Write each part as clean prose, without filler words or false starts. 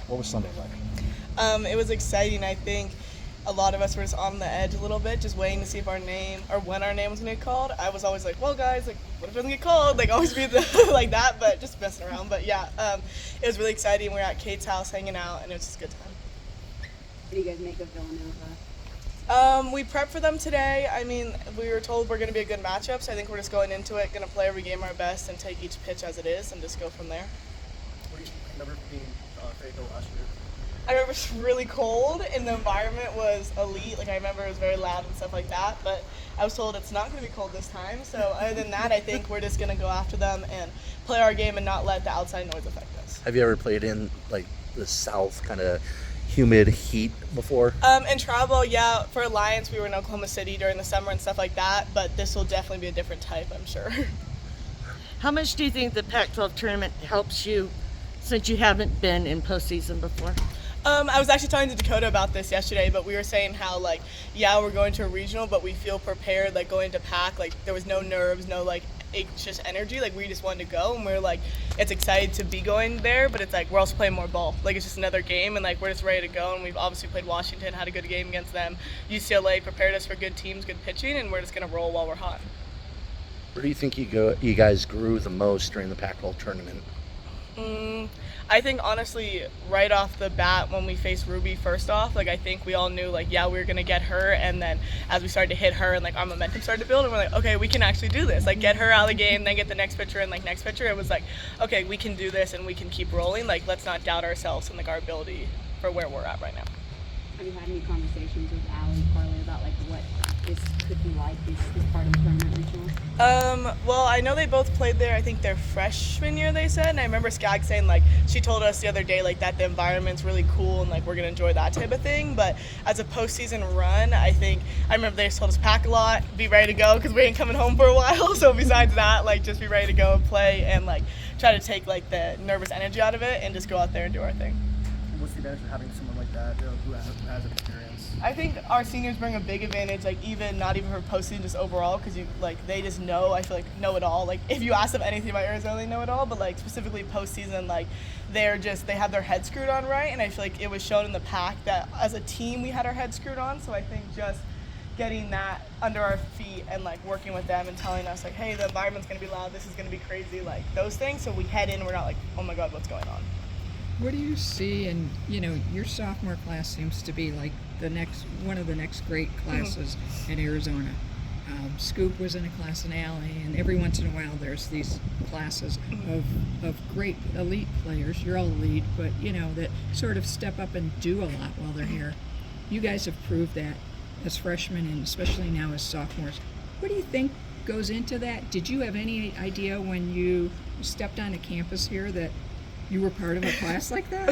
What was Sunday like? It was exciting. I think a lot of us were just on the edge a little bit, just waiting to see if our name or when our name was gonna get called. I was always like, "Well, guys, like, what if it doesn't get called?" Like, always be the like that, but just messing around. But yeah, it was really exciting. We were at Kate's house hanging out, and it was just a good time. What do you guys make of Villanova? We prepped for them today. I mean, we were told we're going to be a good matchup, so I think we're just going into it, going to play every game our best and take each pitch as it is and just go from there. What do you remember being Fayetteville last year? I remember it was really cold and the environment was elite. Like, I remember it was very loud and stuff like that, but I was told it's not going to be cold this time. So other than that, I think we're just going to go after them and play our game and not let the outside noise affect us. Have you ever played in like the South kind of humid heat before? In travel, yeah, for Alliance, we were in Oklahoma City during the summer and stuff like that, but this will definitely be a different type, I'm sure. How much do you think the Pac-12 tournament helps you since you haven't been in postseason before? I was actually talking to Dakota about this yesterday, but we were saying how, like, yeah, we're going to a regional, but we feel prepared, like, going to Pac, like, there was no nerves, no, like, anxious energy, like, we just wanted to go, and we are like, it's excited to be going there, but it's like, we're also playing more ball, like, it's just another game, and, like, we're just ready to go, and we've obviously played Washington, had a good game against them, UCLA prepared us for good teams, good pitching, and we're just going to roll while we're hot. Where do you think you guys grew the most during the Pac-12 tournament? I think honestly, right off the bat when we faced Ruby first off, like I think we all knew like, yeah, we were gonna get her, and then as we started to hit her and like our momentum started to build, and we're like, okay, we can actually do this. Like get her out of the game, then get the next pitcher and like next pitcher. It was like, okay, we can do this and we can keep rolling. Like let's not doubt ourselves and like our ability for where we're at right now. Have you had any conversations with Allie and Carly about like what this could be like, this part of the tournament regional? Well, I know they both played there, I think their freshman year, they said, and I remember Skag saying, like, she told us the other day, like, that the environment's really cool and, like, we're going to enjoy that type of thing, but as a postseason run, I remember they just told us pack a lot, be ready to go, because we ain't coming home for a while, so besides that, like, just be ready to go and play and, like, try to take, like, the nervous energy out of it and just go out there and do our thing. What's the advantage of having someone like that who has experience? I think our seniors bring a big advantage, like not even for postseason, just overall, because they just know. I feel like know it all. Like if you ask them anything about Arizona, they know it all. But like specifically postseason, like they have their head screwed on right, and I feel like it was shown in the pack that as a team we had our head screwed on. So I think just getting that under our feet and like working with them and telling us like, hey, the environment's gonna be loud, this is gonna be crazy, like those things. So we head in, we're not like, oh my god, what's going on. What do you see? And your sophomore class seems to be like one of the next great classes in Arizona. Scoop was in a class in Alley, and every once in a while there's these classes of great elite players. You're all elite, but that sort of step up and do a lot while they're here. You guys have proved that as freshmen and especially now as sophomores. What do you think goes into that? Did you have any idea when you stepped onto campus here that you were part of a class like that?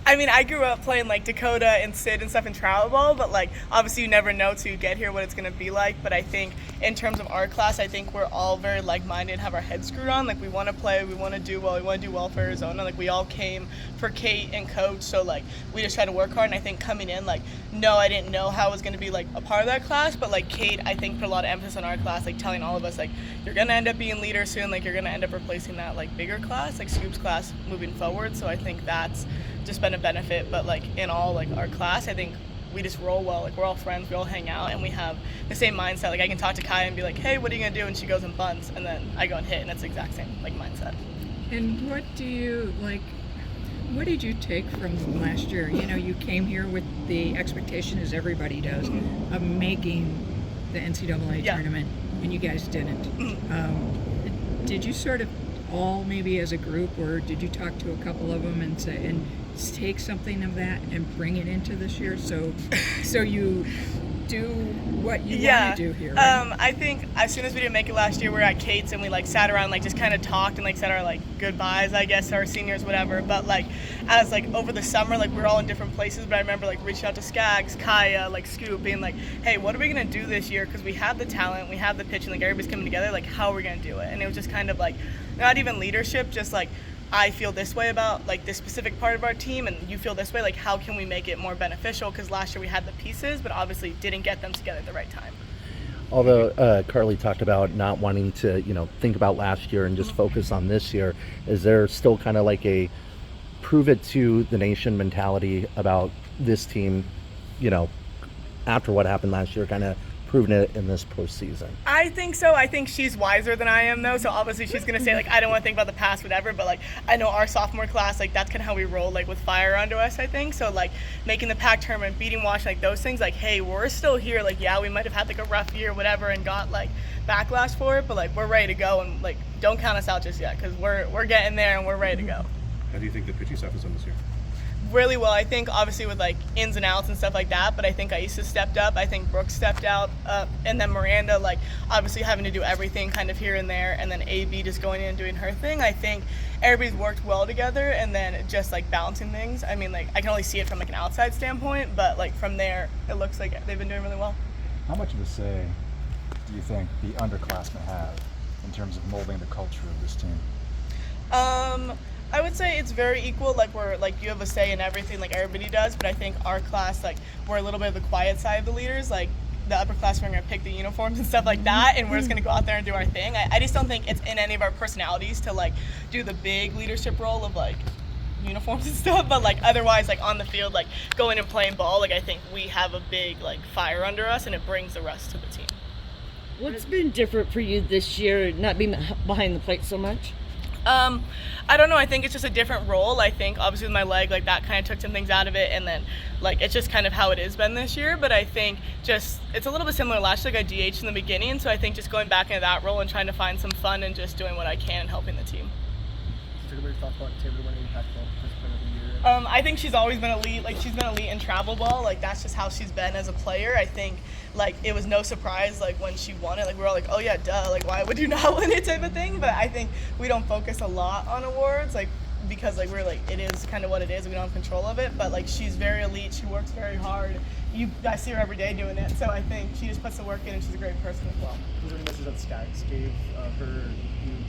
I mean, I grew up playing like Dakota and Sid and stuff in travel ball, but like obviously you never know till you get here what it's gonna be like. But I think in terms of our class, I think we're all very like-minded, have our heads screwed on. Like we want to play, we want to do well for Arizona. Like we all came for Kate and Coach, so like we just try to work hard. And I think coming in, like no, I didn't know how I was gonna be like a part of that class, but like Kate, I think put a lot of emphasis on our class, like telling all of us like you're gonna end up being leader soon, like you're gonna end up replacing that like bigger class, like Scoop's class moving forward. So I think that's just been a benefit. But like in all like our class, I think we just roll well. Like we're all friends, we all hang out, and we have the same mindset. Like I can talk to Kaya and be like, hey, what are you gonna do? And she goes and bunts, and then I go and hit, and it's the exact same like mindset. And what did you take from last year? You came here with the expectation, as everybody does, of making the NCAA tournament, and you guys didn't. Did you sort of all maybe as a group, or did you talk to a couple of them and say and take something of that and bring it into this year so you do what you want to do here, right? I think as soon as we didn't make it last year, we were at Kate's and we like sat around, like just kind of talked and like said our like goodbyes, I guess, to our seniors, whatever. But like as like over the summer, like we were all in different places, but I remember like reaching out to Skaggs, Kaya, like Scoop, being like, hey, what are we gonna do this year? Because we have the talent, we have the pitch, and like everybody's coming together. Like how are we gonna do it? And it was just kind of like not even leadership, just like I feel this way about like this specific part of our team and you feel this way, like how can we make it more beneficial? Because last year we had the pieces but obviously didn't get them together at the right time. Although Carly talked about not wanting to think about last year and just focus on this year, is there still kind of like a prove it to the nation mentality about this team, you know, after what happened last year, kind of proving it in this postseason? I think so. I think she's wiser than I am, though. So obviously she's gonna say like, I don't want to think about the past, whatever. But like, I know our sophomore class, like that's kind of how we roll, like with fire under us. I think so. Like making the PAC tournament, beating Washington, like those things. Like, hey, we're still here. Like, yeah, we might have had like a rough year, whatever, and got like backlash for it. But like, we're ready to go, and like, don't count us out just yet, because we're getting there and we're ready to go. How do you think the pitching staff has done this year? Really well. I think obviously with like ins and outs and stuff like that, but I think Aisha stepped up. I think Brooke stepped out, and then Miranda, like obviously having to do everything kind of here and there, and then AB just going in and doing her thing. I think everybody's worked well together, and then just like balancing things. I mean, like I can only see it from like an outside standpoint, but like from there, it looks like they've been doing really well. How much of a say do you think the underclassmen have in terms of molding the culture of this team? I would say it's very equal. Like we're like you have a say in everything, like everybody does. But I think our class, like we're a little bit of the quiet side of the leaders. Like the upperclassmen are gonna pick the uniforms and stuff like that, and we're just gonna go out there and do our thing. I just don't think it's in any of our personalities to like do the big leadership role of like uniforms and stuff. But like otherwise, like on the field, like going and playing ball, like I think we have a big like fire under us, and it brings the rest to the team. What's been different for you this year, not being behind the plate so much? I don't know. I think it's just a different role. I think obviously with my leg, like that kind of took some things out of it, and then like it's just kind of how it has been this year. But I think just it's a little bit similar last year. Like I DH'd in the beginning, so I think just going back into that role and trying to find some fun and just doing what I can and helping the team. Did everybody talk about Taylor winning Pac-12 First Player of the Year? I think she's always been elite. Like she's been elite in travel ball. Like that's just how she's been as a player. I think like it was no surprise like when she won it. Like we're all like, oh yeah, duh. Like why would you not win it type of thing. But I think we don't focus a lot on awards like because like we're like it is kind of what it is. We don't have control of it. But like she's very elite. She works very hard. I see her every day doing it. So I think she just puts the work in, and she's a great person as well. Was there any message that Skaggs gave her,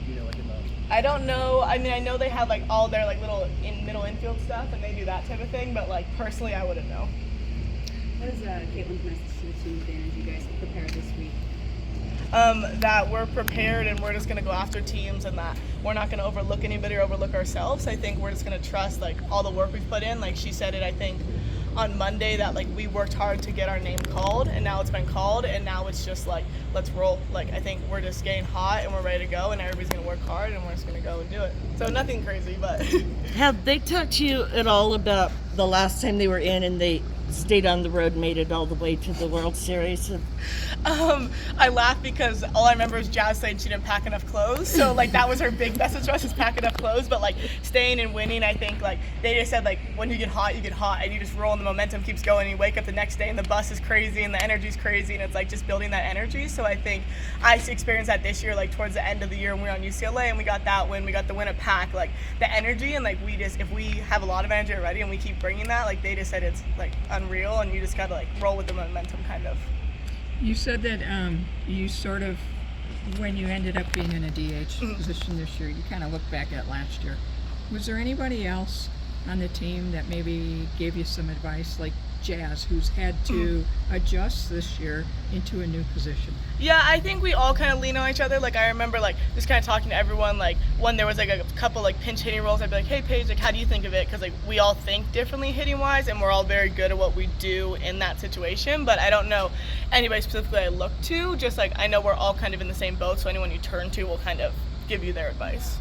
you know, like in the? I don't know. I mean, I know they have like all their like little middle infield stuff, and they do that type of thing. But like personally, I wouldn't know. What is Caitlin's message to the team then as you guys prepare this week? That we're prepared and we're just going to go after teams, and that we're not going to overlook anybody or overlook ourselves. I think we're just going to trust like all the work we've put in. Like she said it, I think on Monday, that like we worked hard to get our name called, and now it's been called, and now it's just like let's roll. Like I think we're just getting hot and we're ready to go, and everybody's going to work hard, and we're just going to go and do it. So nothing crazy, but Have they talked to you at all about the last time they were in and they stayed on the road and made it all the way to the World Series? I laugh because all I remember is Jazz saying she didn't pack enough clothes. So like that was her big message to us, is pack enough clothes. But like staying and winning, I think like they just said like when you get hot, and you just roll and the momentum keeps going. You wake up the next day and the bus is crazy and the energy's crazy, and it's like just building that energy. So I think I experienced that this year, like towards the end of the year when we were on UCLA and we got that win, we got the win at PAC, like the energy, and like we just, if we have a lot of energy already and we keep bringing that, like they just said it's like unreal, and you just gotta like roll with the momentum kind of. You said that you sort of, when you ended up being in a DH position this year, you kind of look back at last year. Was there anybody else on the team that maybe gave you some advice, like Jazz, who's had to adjust this year into a new position? Yeah, I think we all kind of lean on each other. Like I remember like just kind of talking to everyone, like when there was like a couple like pinch hitting roles, I'd be like, hey Paige, like how do you think of it? Because like we all think differently hitting wise, and we're all very good at what we do in that situation. But I don't know anybody specifically I look to. Just like I know we're all kind of in the same boat, so anyone you turn to will kind of give you their advice.